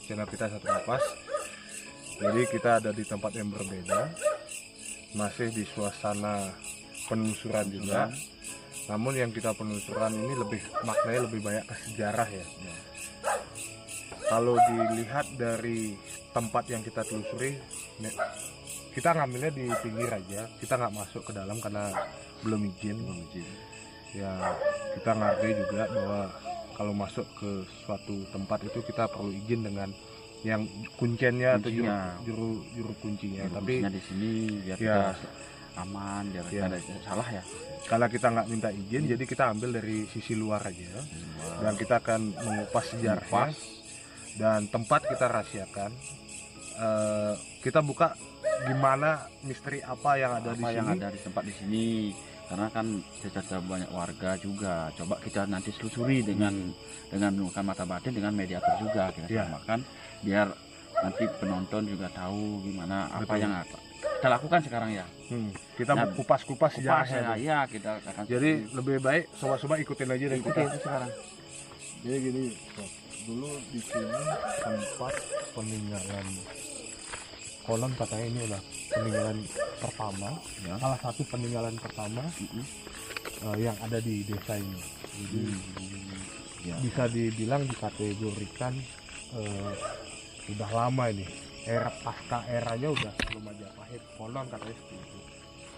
channel kita Satu Napas. Jadi kita ada di tempat yang berbeda, masih di suasana penelusuran juga. Namun yang kita penelusuran ini maknanya lebih banyak ke sejarah ya. Kalau dilihat dari tempat yang kita telusuri, kita ngambilnya di pinggir aja, kita nggak masuk ke dalam karena belum izin. Ya kita ngerti juga bahwa kalau masuk ke suatu tempat itu kita perlu izin dengan yang kuncinya atau juru kuncinya. Tapi di sini biar kita aman, biar kita ada salah ya. Kalau kita nggak minta izin, jadi kita ambil dari sisi luar aja. Dan kita akan mengupas sejarahnya. Dan tempat kita rahasiakan. Kita buka gimana misteri apa yang ada di sini. Yang ada di tempat di sini. Karena kan secara banyak warga juga. Coba kita nanti selusuri dengan menggunakan mata batin, dengan mediator juga kita samakan, biar nanti penonton juga tahu gimana apa yang kita lakukan sekarang ya. Kita kupas-kupas sejarahnya. Ya, kita akan. Jadi lebih baik sobat-sobat ikutin aja dari kita sekarang. Jadi gini, dulu di sini tempat peninggalan, konon katanya ini adalah peninggalan pertama, salah satu peninggalan pertama yang ada di desa ini. Jadi bisa dibilang dikategorikan udah lama ini, era pasca eranya udah sebelum Majapahit, konon katanya seperti itu.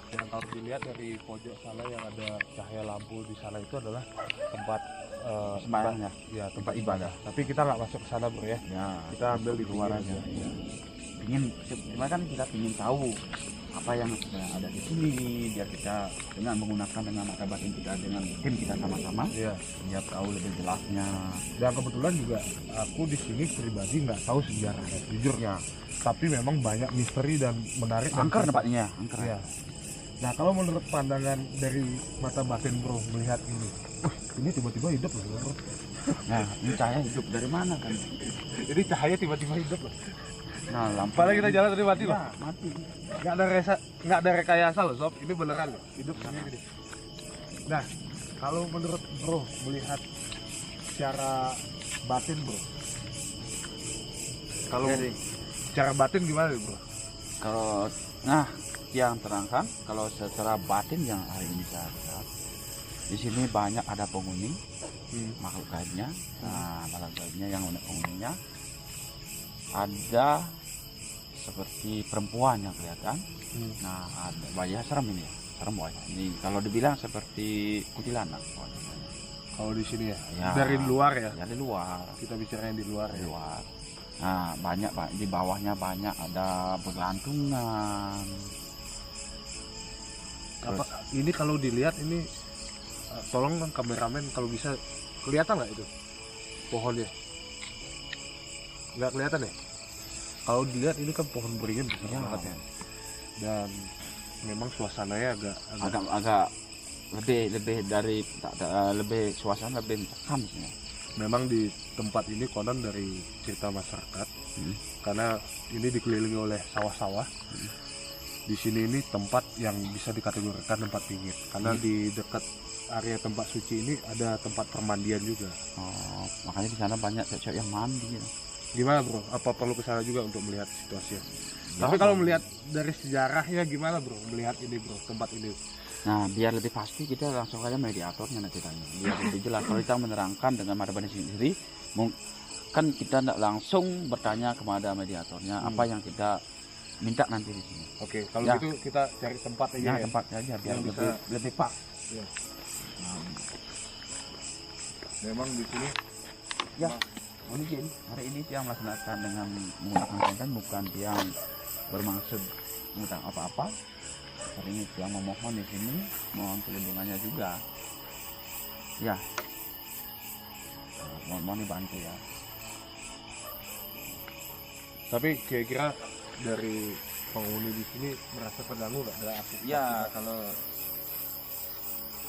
Yang harus dilihat dari pojok sana yang ada cahaya lampu di sana itu adalah tempat sembahyangnya, tempat ibadah. Tapi kita nggak masuk ke sana bro ya. Kita ambil di luar aja. Cuma kan kita ingin tahu apa yang ada di sini, biar kita dengan menggunakan mata batin kita, dengan tim kita sama-sama, biar tahu lebih jelasnya. Dan kebetulan juga aku di sini pribadi nggak tahu sejarahnya, jujurnya. Tapi memang banyak misteri dan menarik. Angker tempatnya, angker. Ya. Nah kalau menurut pandangan dari mata batin bro melihat ini tiba-tiba hidup loh bro. Nah ini cahaya hidup dari mana kan? Ini cahaya tiba-tiba hidup loh. Nah lampu. Padahal kita jalan tadi mati loh. Mati. Nggak ada rekayasa loh sob. Ini beneran loh. Hidup gini. Nah kalau menurut bro melihat secara batin bro. Kalau secara batin gimana bro? Kalau yang terangkan kalau secara batin yang hari ini saya lihat di sini banyak ada penghuni, makhluk gaibnya. Makhluk gaibnya yang penghuninya ada seperti perempuan yang kelihatan. Nah ada wajah serem ini ya, serem wajah ini. Kalau dibilang seperti kuntilanak. Kalau di sini ya, dari luar ya? Ya di luar. Kita bicara yang di luar. Di luar. Nah banyak di bawahnya banyak ada bergelantungan. Apa ini kalau dilihat ini tolong kameramen kalau bisa kelihatan nggak itu pohonnya? Nggak kelihatan ya? Kalau dilihat ini kan pohon beringin besar banget ya. Dan memang suasananya agak lebih suasana lebih mencekam sih. Memang di tempat ini konon dari cerita masyarakat, karena ini dikelilingi oleh sawah-sawah. Di sini ini tempat yang bisa dikategorikan tempat pinggir, karena di dekat area tempat suci ini ada tempat permandian juga. Makanya di sana banyak cewek yang mandi. Gimana bro? Apa perlu ke sana juga untuk melihat situasinya? Tapi kalau melihat dari sejarahnya gimana bro? Melihat ini bro, tempat ini. Nah biar lebih pasti kita langsung aja mediatornya nanti tanya. Biar lebih jelas. Kalau kita menerangkan dengan mata batin sendiri, kan kita tidak langsung bertanya kepada mediatornya apa yang kita minta nanti di sini. Oke, kalau gitu kita cari tempat aja ya. Tempatnya aja biar lebih pas. Ya. Memang di sini mohon izin, hari ini yang melaksanakan dengan menggunakan konten bukan yang bermaksud tentang apa-apa. Hari ini yang memohon di sini, mohon perlindungannya juga. Ya, mohon dibantu ya. Tapi kira-kira dari penghuni di sini merasa terganggu nggak ada aktivitas? Ya, kalau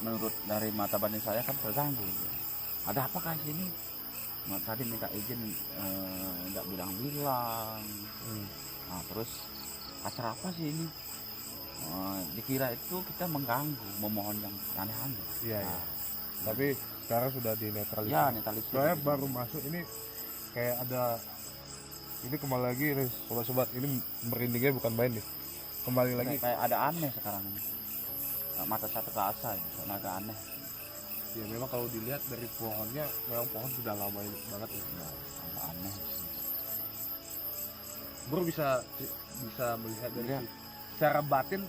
menurut dari mata batin saya kan terganggu. Ada apakah di sini? Tadi minta izin nggak bilang-bilang. Nah, terus acara apa sih ini? Dikira itu kita mengganggu, memohon yang aneh-aneh. Iya. Tapi sekarang sudah dinetralisir. Ya, netralisir. Soalnya baru masuk ini kayak ada Ini kembali lagi nih sobat-sobat, ini merindingnya bukan main nih. Kembali lagi. Kayak ada aneh sekarang ini. Mata saya terasa ini, soalnya agak aneh. Ya memang kalau dilihat dari pohonnya, memang pohon sudah lama banget ya. Ya, agak aneh. Bro bisa melihat dari Lihat. secara batin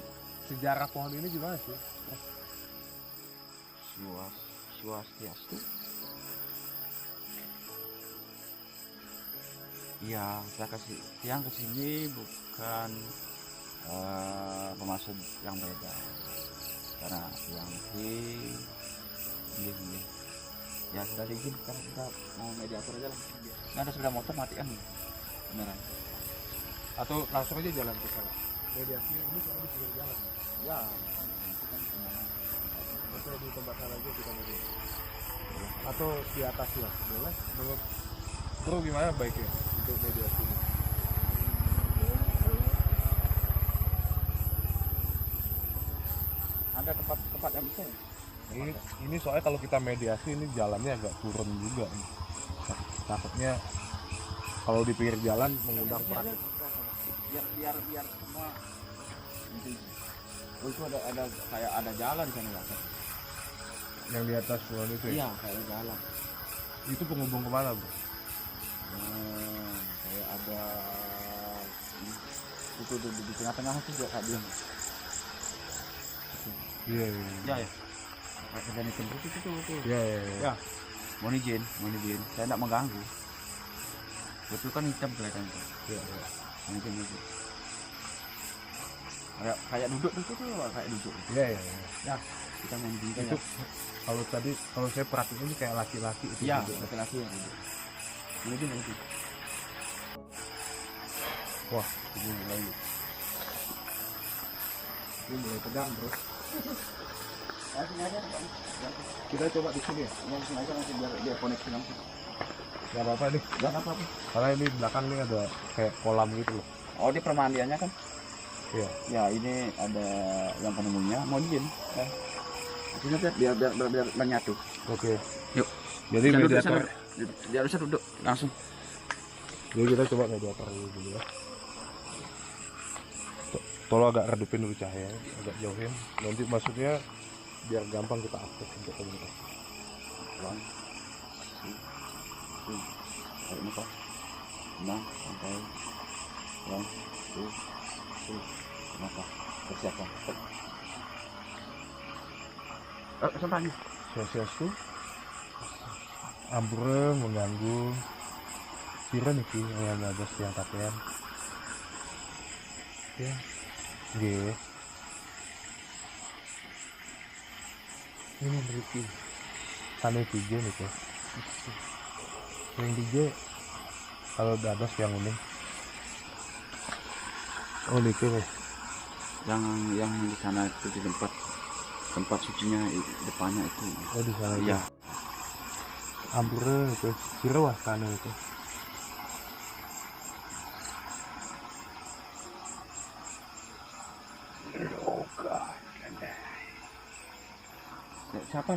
sejarah pohon ini gimana sih? Swastiastu. Iya, saya kasih yang kesini bukan pemasuk yang beda, karena yang ini ya sudah diizin, sekarang kita mau mediator aja lah. Ini ada sepeda motor matikan nih beneran. Atau langsung aja jalan ke sana? Mediasi ini soalnya di pinggir jalan. Ya, Atau di tempat sana aja kita mediasi. Atau di atas ya, boleh? Menurut Bro gimana baiknya untuk mediasi ini? ada tempat yang bisa ya? Ini soalnya kalau kita mediasi ini jalannya agak turun juga nih. Takutnya kalau di pinggir jalan mengundang praktik. biar semua itu ada kayak ada jalan di sana ya. Yang di atas pohon itu ya? Iya, kayak ada jalan. Itu penghubung kemana bro? Kayak ada itu di tengah-tengah itu juga kayak bilang. Iya. Ya ya. Kayak kerjaan itu itu. Iya. Ya. Mohon izin. Saya tidak mengganggu. Betul kan hitam kelihatan itu. Iya. Mohon izin. Kayak duduk itu tuh, kayak duduk. Iya. Ya, kita main bingkai Itu ya. kalau saya perhatiin ini kayak laki-laki itu. Iya, duduk. laki-laki yang duduk. Mohon izin. Wah, Ini mulai. ini mulai tegang bro. Sini aja, Pak. Kita coba di sini ya. Sini aja nanti biar koneksi langsung. Gak apa-apa nih. Enggak apa-apa. Karena ini belakang nih ada kayak kolam gitu loh. Oh, di permandiannya kan? Iya. Ya, ini ada yang penemunya. Mau izin? Sini biar menyatu. Oke. Yuk. Jadi Bisa duduk, mediator. Dia bisa duduk langsung. Jadi kita coba mediator dulu ya. Tolong agak redupin dulu cahaya, agak jauhin. Nanti maksudnya biar gampang kita akses untuk komunikasi. Pelan. Tarik muka. Nah, santai. Pelan. Kenapa? Persiapkan. Sampai. Swastiastu. Ambreng mengganggu. Kira nih ki yang ada siang pakaian. Ya. Nggih. Ini berarti sana DJ nih tuh. Yang DJ kalau dados yang unik. Oh nih tuh. Yang di sana itu di tempat sucinya depannya itu. Oh di sana. Iya. Ambreng itu. Kira wah sana itu. Siapa?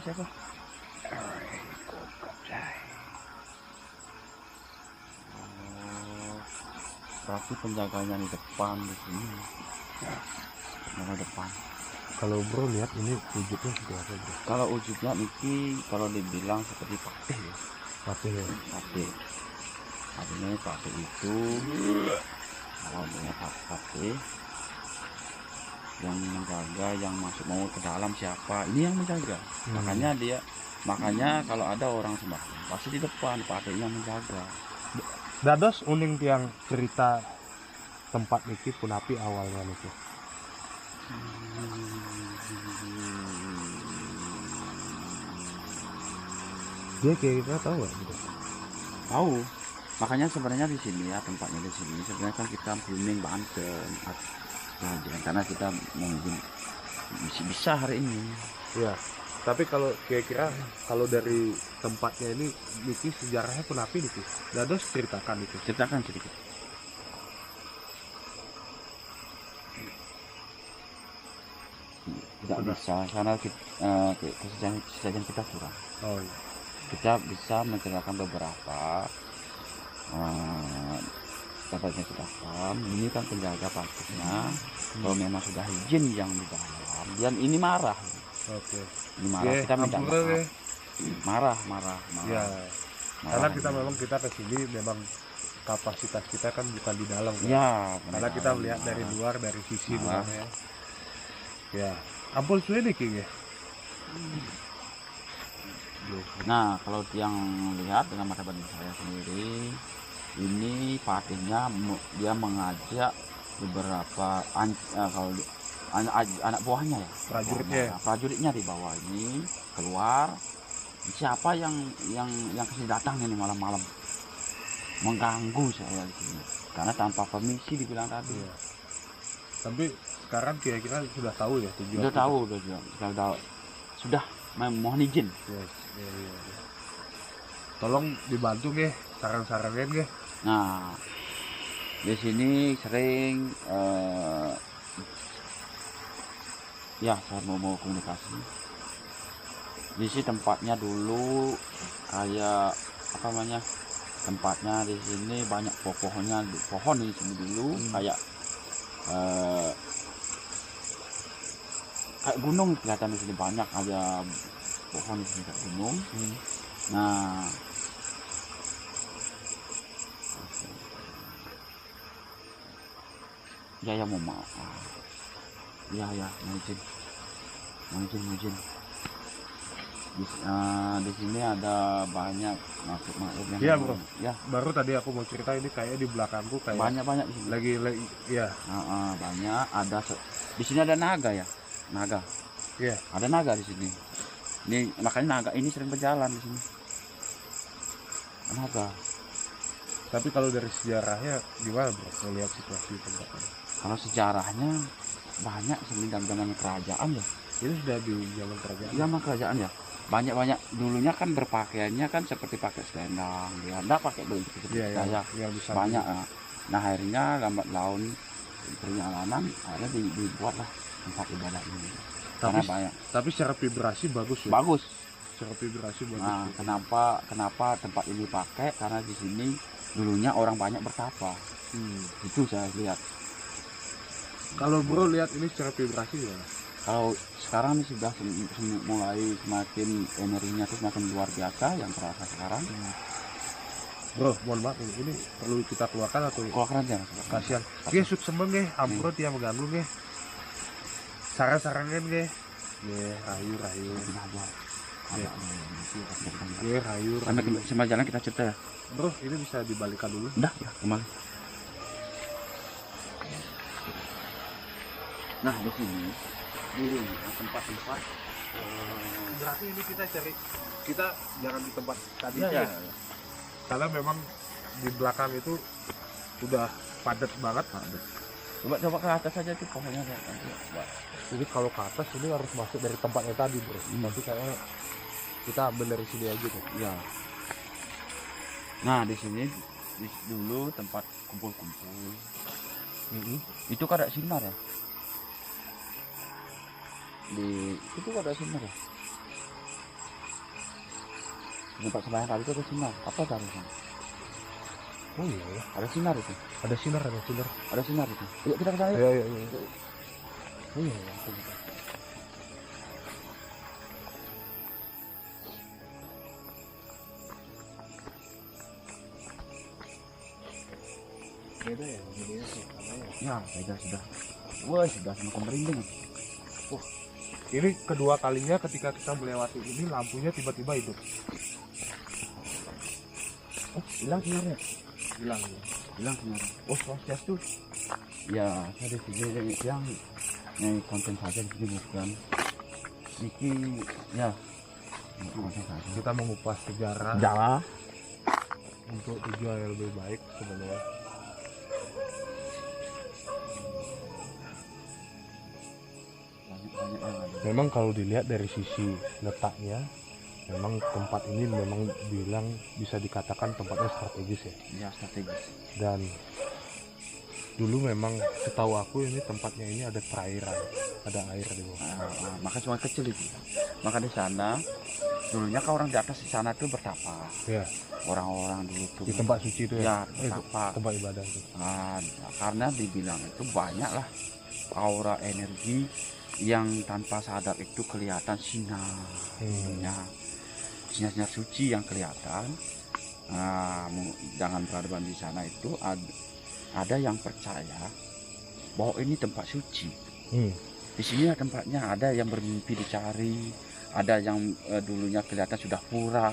Berarti penjaganya di depan di sini. Penjaga depan. Kalau bro lihat ini wujudnya seperti apa bro? Kalau wujudnya Niki kalau dibilang seperti patih ya. Patih ya. Patih. Artinya patih itu kalau punya patih yang menjaga, yang masuk mau ke dalam siapa, ini yang menjaga. Makanya kalau ada orang sembahyang pasti di depan patih yang menjaga. Dados uning tiang cerita tempat niki punapi awalnya niki. Dia kira tahu nggak gitu? Tahu. Makanya sebenarnya di sini ya, tempatnya di sini sebenarnya kan kita booming Banten. Karena kita mungkin bisa hari ini. Iya. Tapi kalau kira-kira kalau dari tempatnya ini niki sejarahnya punapi niki. Dados ceritakan itu. Ceritakan sedikit. Tidak bisa karena kesejahteraan kita kurang. Oh iya. Kita bisa menceritakan beberapa tempatnya sudah paham, ini kan penjaga parkirnya. Kalau memang sudah izin yang di dalam, dan ini marah. Oke. Ini marah, kita minta ampura, maaf. Marah. Ya, karena Marah kita ini. memang kita ke sini memang kapasitas kita kan bukan di dalam kan? Ya, Karena kita melihat dari luar, dari sisi luar ya. Ya, ampun suwe nih King ya. Nah, kalau yang lihat dengan mata batin saya sendiri, ini parkirnya dia mengajak beberapa anak buahnya ya, prajuritnya di bawah ini keluar. Siapa yang kasih datang ini malam-malam mengganggu saya di sini karena tanpa permisi dibilang tadi. Ya. Tapi sekarang kira-kira sudah tahu ya tujuan. Sudah mohon izin. Yes. Ya. Tolong dibantu nggih, saran-sarannya nggih. Nah, di sini sering ya saya mau komunikasi. Di sini tempatnya dulu kayak apa namanya? Tempatnya di sini banyak pohon di sini dulu kayak gunung kelihatan di sini banyak ada pohon di sini kayak gunung. Nah, ya mau maaf. Ya mau izin. Di sini ada banyak makhluk yang Iya bro. Ya, baru tadi aku mau cerita ini kayak di belakangku kayak banyak di sini. Lagi ya. Banyak ada di sini ada naga ya. Iya. Ada naga di sini. Ini makanya naga ini sering berjalan di sini. Naga. Tapi kalau dari sejarahnya gimana bro? Melihat situasi tempatnya. Kalau sejarahnya banyak zaman kerajaan ya. Ini sudah di zaman kerajaan. Zaman kerajaan ya. Banyak dulunya kan berpakaiannya kan seperti pakai selendang, ya enggak pakai baju seperti saya. Banyak. Nah, akhirnya lambat laun perjalanan akhirnya dibuatlah tempat ibadah ini. Tapi secara vibrasi bagus ya. Bagus. Secara vibrasi bagus. Nah, kenapa tempat ini pakai? Karena di sini dulunya orang banyak bertapa. Itu saya lihat. Kalau bro lihat ini secara vibrasi ya. Kalau sekarang ini sudah mulai semakin energinya itu semakin luar biasa yang terasa sekarang. Bro, mohon maaf ini perlu kita keluarkan atau keluarkan aja. Kasihan. Nggih suk sembeng nggih, ampun yang mengganggu nggih. Saran-sarannya nggih. Nggih, rayu. Nggih, rayu. Sampai sama jalan kita cerita ya. Bro, ini bisa dibalikan dulu. Udah ya, kembali. Nah, di sini dulu tempat-tempat berarti ini kita jangan di tempat tadi ya. Karena memang di belakang itu udah padat banget. Coba ke atas aja tuh pohonnya. Jadi kalau ke atas ini harus masuk dari tempatnya tadi bro. Tapi kayaknya kita ambil dari sini aja tuh. Ya. Nah, di sini dulu tempat kumpul-kumpul. Itu kan ada sinar ya. Itu ada sinar ya. Tempat sembahyang tadi itu ada sinar. Apa caranya? Oh iya ya. Ada sinar itu. Ada sinar. Ada sinar itu. Yuk kita ke sana. Iya. Oh iya ya. Beda ya. Ya, beda sudah. Wah, sudah semakin merinding. Ini kedua kalinya ketika kita melewati ini lampunya tiba-tiba hidup. Hilang sinarnya. Hilang Sinarnya. Swastiastu. Ya, saya di sini yang konten saja di sini bukan. Niki ya. Konten saja. Kita mengupas sejarah untuk tujuan yang lebih baik sebenarnya. Memang kalau dilihat dari sisi letaknya, memang tempat ini memang bilang bisa dikatakan tempatnya strategis ya. Ya, strategis. Dan dulu memang setahu aku ini tempatnya ini ada perairan, ada air di bawah. Maka cuma kecil itu. Maka di sana dulunya kan orang di atas di sana tuh bertapa. Ya, Orang-orang dulu tuh di tempat suci itu ya. ya bertapa. Tempat ibadah itu. Nah, karena dibilang itu banyak lah aura energi yang tanpa sadar itu kelihatan sinar. Ya, sinar-sinar suci yang kelihatan. Nah, jangan peradaban di sana itu ada yang percaya bahwa ini tempat suci. Di sini tempatnya, ada yang bermimpi dicari, ada yang dulunya kelihatan sudah pura,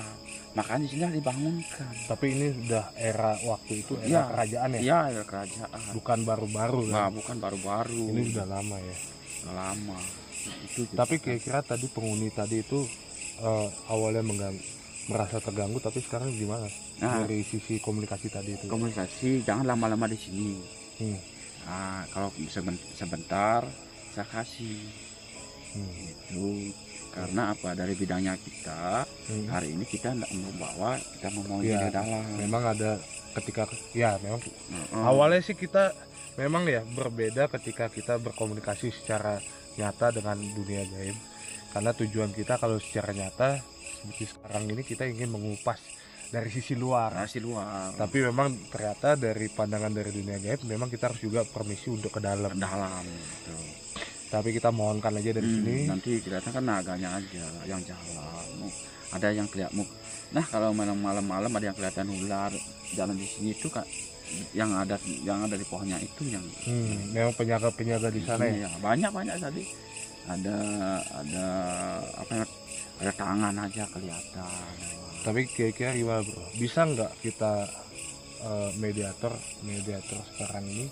makanya di sini dibangunkan. Tapi ini sudah era waktu itu, era Ya, kerajaan ya? Iya, era kerajaan. Bukan baru-baru Nah, kan? bukan baru-baru. Ini sudah lama ya. Sudah lama. Itu Tapi kira-kira tadi penghuni tadi itu awalnya merasa terganggu, tapi sekarang gimana? Nah, Dari sisi komunikasi tadi itu. komunikasi jangan lama-lama di sini. Hmm. Nah, kalau sebentar saya kasih itu karena apa, dari bidangnya kita hari ini kita tidak membawa, kita mau Ya, ke dalam. memang ada ketika ya memang awalnya sih kita memang ya berbeda ketika kita berkomunikasi secara nyata dengan dunia gaib, karena tujuan kita kalau secara nyata seperti sekarang ini kita ingin mengupas dari sisi luar. Tapi memang ternyata dari pandangan dari dunia gaib memang kita harus juga permisi untuk ke dalam Gitu. Tapi kita mohonkan aja dari sini. Nanti kelihatan kan naganya aja yang jalan, ada yang kelihatan. Nah, kalau malam-malam ada yang kelihatan ular jalan di sini itu kan yang ada di pohonnya itu yang memang penjaga di sana ya. Banyak tadi. Ada apa ya, ada tangan aja kelihatan. Tapi kira-kira gimana bro? Bisa nggak kita mediator sekarang ini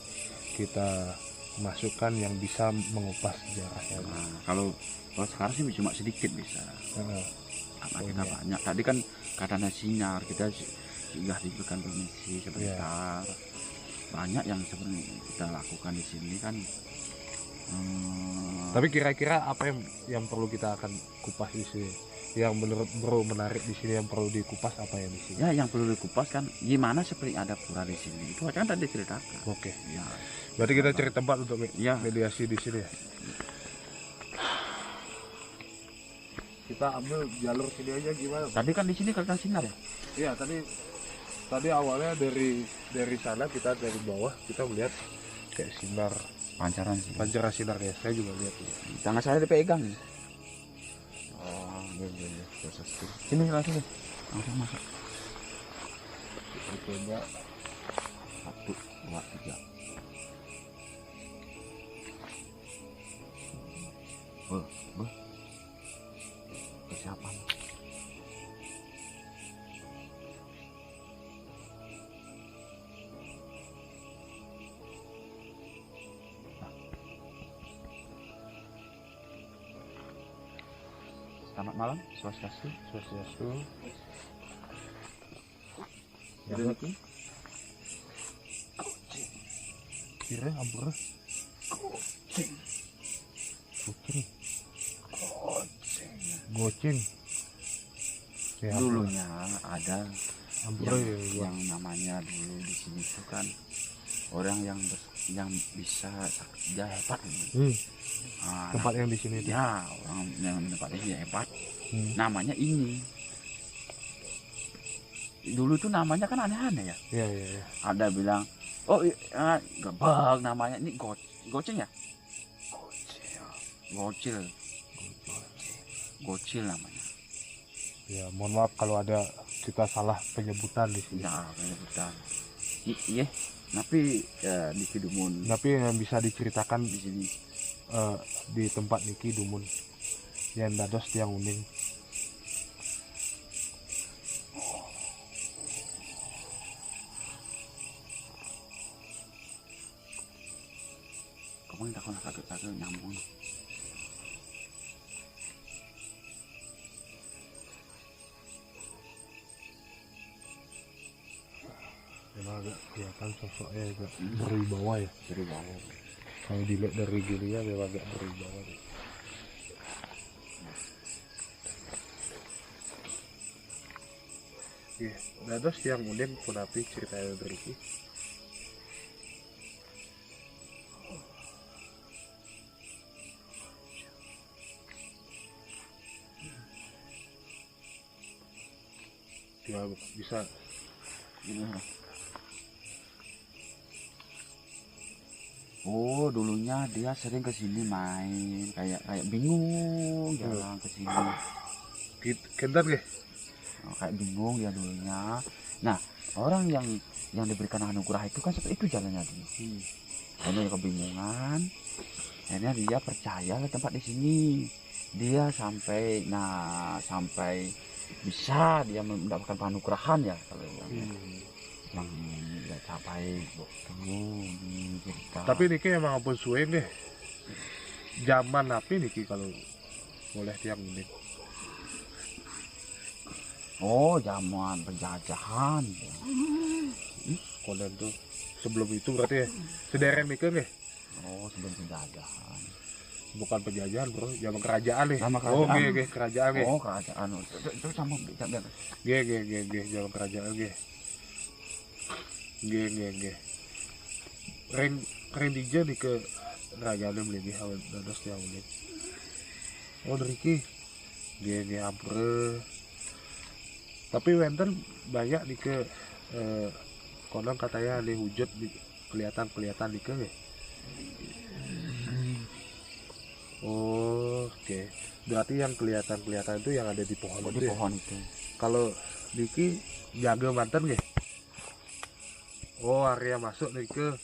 kita masukkan yang bisa mengupas sejarahnya? Nah, kalau sekarang sih cuma sedikit bisa. Karena kita banyak. Tadi kan katanya sinar, kita sudah diberikan permisi sebentar. Banyak yang sebenarnya kita lakukan di sini kan. Tapi kira-kira apa yang perlu kita akan kupas di sini? Yang menurut bro menarik di sini yang perlu dikupas apa yang di sini? Ya, yang perlu dikupas kan gimana seperti ada pura di sini. Itu kan tadi ceritakan. Oke. Ya. Berarti kita cari tempat untuk mediasi di sini ya. Kita ambil jalur sini aja gimana? Tadi kan di sini kelihatan sinar ya? Iya, tadi awalnya dari sana kita dari bawah kita melihat kayak sinar Pancaran sih. pancaran sinar ya. Saya juga lihat. Tangan saya dipegang. Oh, iya. Sini langsung masuk. Kita coba 1, 2, 3. Persiapan. Selamat malam, Swastiastu. Yang ini kira ampun. Goceng. Ya, dulunya ada ampun yang namanya dulu di sini tuh kan orang yang bisa dia hebat. Nah, tempat yang di sini itu. ya, orang yang tempat ini hebat. Namanya ini. Dulu tuh namanya kan aneh-aneh ya. Iya. Ada bilang, oh gebak namanya ini goceng ya? Gocil namanya. Ya, mohon maaf kalau ada kita salah penyebutan di sini. Ya, penyebutan. Iya, tapi ya, di Kidumun. Tapi yang bisa diceritakan Di sini. di tempat Niki Dumun yang dados tiang uning. Kamu tak kena sakit nyambung. Memang agak kelihatan sosoknya agak berwibawa ya. Berwibawa. Kalau dilihat dari gininya memang agak berwibawa. Iya, dados tiang uning pun api ceritanya beriki. Ya bisa. Ini. Oh, dulunya dia sering ke sini main, kayak bingung jalan ke sini. Kentar deh. Oh, kayak bingung ya dulunya. Nah, orang yang diberikan anugerah itu kan seperti itu jalannya dulu. Karena dia kebingungan, akhirnya dia percaya ke tempat di sini. Dia sampai bisa dia mendapatkan penganugerahan ya kalau yang dia capai di cerita. Tapi niki emang ampun suwe deh. Zaman api niki kalau boleh tiang ini. Oh, zaman penjajahan. Konon tuh sebelum itu berarti ya. Sederet mikir deh. Oh, sebelum penjajahan. Bukan penjajahan bro, zaman kerajaan nih. Sama Oh kerajaan. kerajaan nih. Oh, kerajaan. Itu sama biar. Zaman kerajaan Ren dija nih ke kerajaan beli hawan dados tiang ini. Oh Riki. Ampure. Tapi wenten banyak nih ke konon katanya ada hujat di kelihatan di ke. Oh, oke. Berarti yang kelihatan itu yang ada di pohon di itu. Pohon itu. Kalau Diki jaga mantan nggih? Oh, area masuk nih ke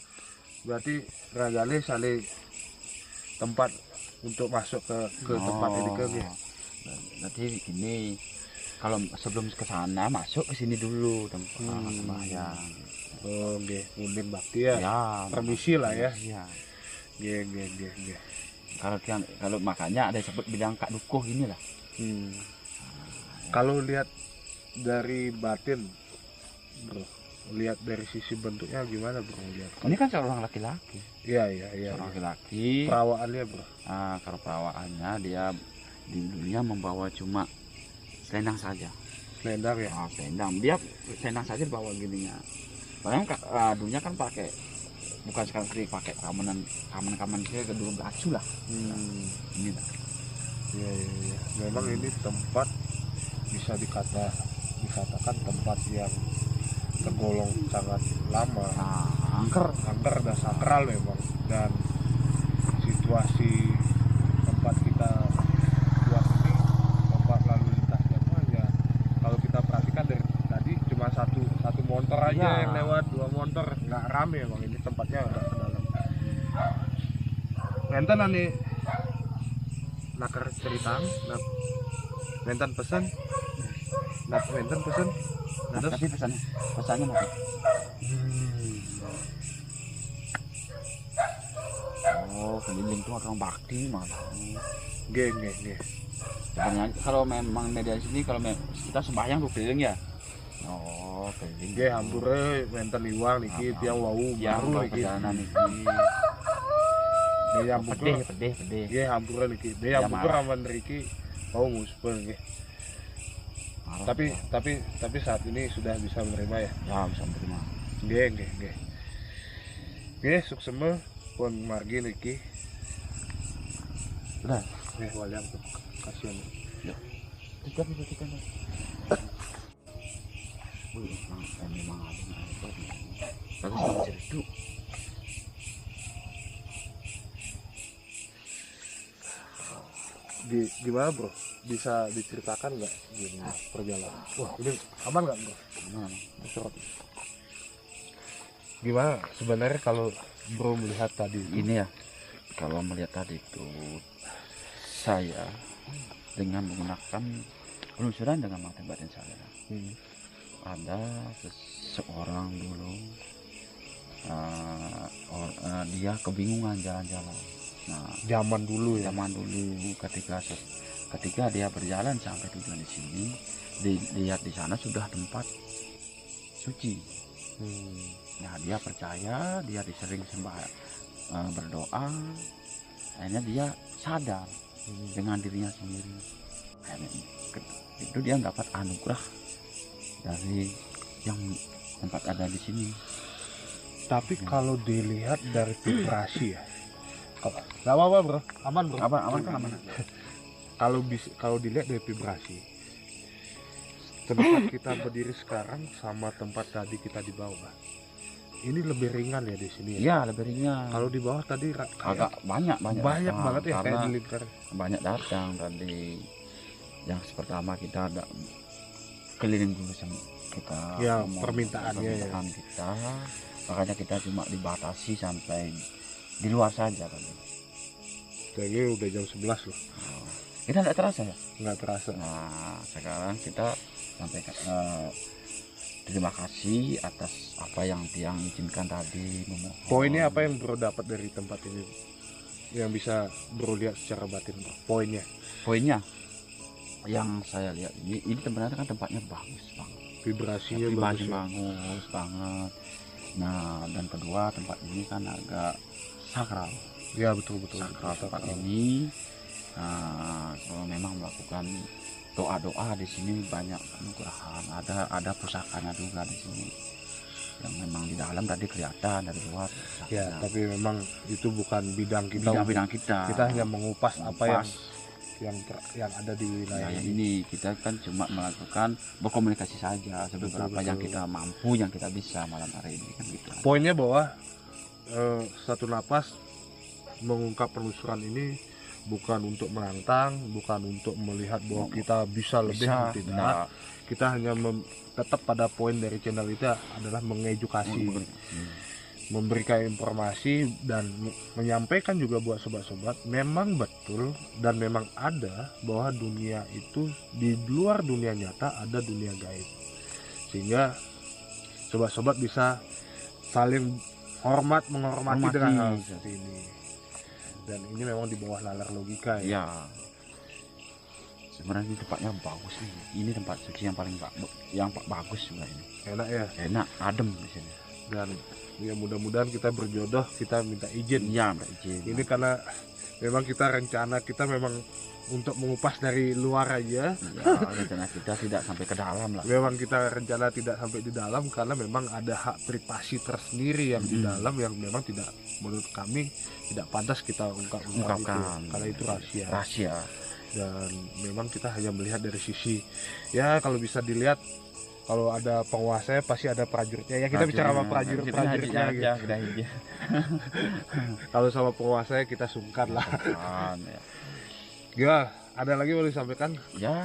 berarti ragane saling tempat untuk masuk ke tempat ini ke nggih. Nanti gini, kalau sebelum ke sana masuk ke sini dulu tempat sembahyang. Oh, nggih, mundin bakti ya. Ya, Permisi lah ya. Iya. Nggih. Kalau makanya ada disebut bilang Kak Dukuh inilah. Kalau lihat dari batin, bro, lihat dari sisi bentuknya gimana bro lihat? Ini kan seorang laki-laki. Iya. Seorang laki-laki. Perawaannya bro. Kalau perawaannya dia di dunia membawa cuma selendang saja. Selendang ya. Selendang. Dia selendang saja bawa gininya. Padahal dunia kan pakai bukan sekali pakai kaman ke dulu baju lah. Ini lah. Iya. Memang ini tempat bisa dikatakan tempat yang tergolong sangat lama. Angker dan sakral memang, dan situasi tempat kita buat ini tempat lalu lintasnya tuh aja kalau kita perhatikan dari tadi cuma satu motor aja yang lewat, 2 motor, nggak rame emang ini tempatnya agak ke dalam. Ngenten ane nakar cerita, ngenten pesen, tapi pesannya apa? Oh, keliling tuh orang bakti malah. Nggih. Sebenarnya kalau memang media sini kalau kita sembahyang tuh keliling ya. Oh, keliling. Nggih, hampure wonten liwang niki tiyang wau baru niki. Perjalanan niki. Nggih, hampure. Pedih. Nggih, hampure niki. Nggih, hampure aman niki wau muspel nggih. Tapi saat ini sudah bisa menerima ya? Ya, bisa menerima. Nggih. Nggih, sukseme pun margi niki. Sudah. Nggih, waliang tuh. Kasihan. Ya. Tidak. Wih, memang ada. Bagus sama cerita. Gimana bro? Bisa diceritakan nggak gini perjalanan? Wah, ini aman nggak bro? Aman. Gimana sebenarnya kalau bro melihat tadi ini ya, kalau melihat tadi itu saya dengan menggunakan penelusuran dengan mata batin saya. Ada seseorang dulu dia kebingungan jalan-jalan. Nah, zaman dulu ketika dia berjalan sampai tujuan di sini, dilihat di sana sudah tempat suci. Nah, dia percaya, dia disering berdoa, akhirnya dia sadar dengan dirinya sendiri. Akhirnya itu dia dapat anugerah dari yang tempat ada di sini. Tapi kalau dilihat dari vibrasi ya, nggak apa-apa bro, aman bro. Aman. Kalau dilihat dari vibrasi, tempat kita berdiri sekarang sama tempat tadi kita di bawah, ini lebih ringan ya di sini ya? Iya, lebih ringan. Kalau di bawah tadi agak banyak banyak datang, banget ya, kayak karena di lingkar. banyak datang tadi. Yang pertama kita ada keliling dulu sama kita, Ya, ngomong permintaannya ya. permintaan kita, makanya kita cuma dibatasi sampai di luar saja tadi. Jadi udah jam 11 loh, Kita tidak terasa ya. nggak terasa. Nah, sekarang kita sampaikan terima kasih atas apa yang Tiang izinkan tadi, memohon. Poinnya apa yang bro dapat dari tempat ini, yang bisa bro lihat secara batin, bro? Poinnya yang saya lihat ini sebenarnya kan tempatnya bagus banget, vibrasinya bagus bagus ya. banget. Nah, dan kedua tempat ini kan agak sakral. Ya betul Sakral tempat ini. Nah, kalau memang melakukan doa-doa di sini banyak anugerah. Ada pusakanya juga di sini. Yang memang di dalam tadi kelihatan dari luar. Ya, Nah, tapi memang itu bukan bidang kita. bidang kita. Kita hanya mengupas apa yang ada di wilayah Nah, ini. ini kita kan cuma melakukan berkomunikasi saja beberapa yang kita mampu, yang kita bisa malam hari ini kan gitu. Poinnya bahwa satu napas mengungkap penelusuran ini bukan untuk menantang, bukan untuk melihat bahwa kita bisa lebih atau tidak. Nah, Kita hanya tetap pada poin dari channel kita adalah mengedukasi, memberikan informasi dan menyampaikan juga buat sobat-sobat, memang betul dan memang ada bahwa dunia itu di luar dunia nyata ada dunia gaib, sehingga sobat-sobat bisa saling menghormati dengan hal seperti ini. Dan ini memang di bawah nalar logika ya. ya. Sebenarnya ini tempatnya bagus nih. Ini tempat suci yang paling bagus juga ini. Enak ya. Enak, adem di sini. Dan ya mudah-mudahan kita berjodoh, kita minta izin. Iya, minta izin. Ini karena memang kita rencana kita memang untuk mengupas dari luar aja. Ya, rencana kita tidak sampai ke dalam lah. Memang kita rencana tidak sampai di dalam karena memang ada hak privasi tersendiri yang di dalam yang memang tidak, menurut kami tidak pantas kita ungkapkan itu, karena itu rahasia. Dan memang kita hanya melihat dari sisi, ya kalau bisa dilihat, kalau ada penguasanya pasti ada prajuritnya ya. Kita bicara sama prajuritnya gitu. Kalau sama penguasanya kita sungkan lah. Ya. Ya, ada lagi boleh disampaikan? Ya,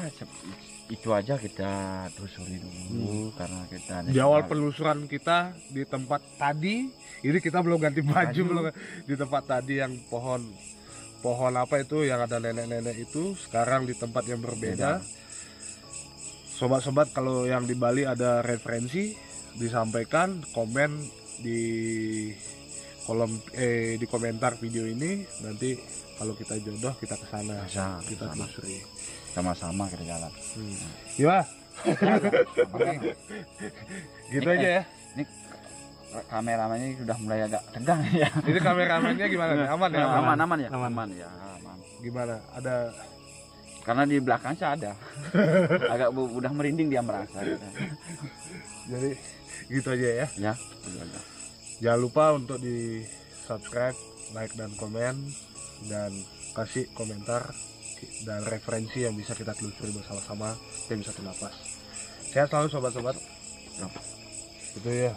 itu aja kita telusuri dulu karena kita di awal penelusuran kita di tempat tadi, ini kita belum ganti baju belum di tempat tadi yang pohon apa itu yang ada nenek-nenek itu, sekarang di tempat yang berbeda. Sobat-sobat kalau yang di Bali ada referensi disampaikan, komen di kolom di komentar video ini. Nanti kalau kita jodoh kita kesana, kita telusuri sama-sama kita jalan. Ya, gitu aja ya. Ini kameramennya sudah mulai agak tegang ya. Ini kameramennya gimana nih? Aman ya? Aman ya. Gimana? Ada? Karena di belakang saya ada. Agak udah merinding dia merasa. Gitu. Jadi gitu aja ya. Ya. Jangan lupa untuk di subscribe, like dan komen, dan kasih komentar dan referensi yang bisa kita telusuri bersama-sama tim Satu Napas. Sehat selalu sobat-sobat. Itu ya.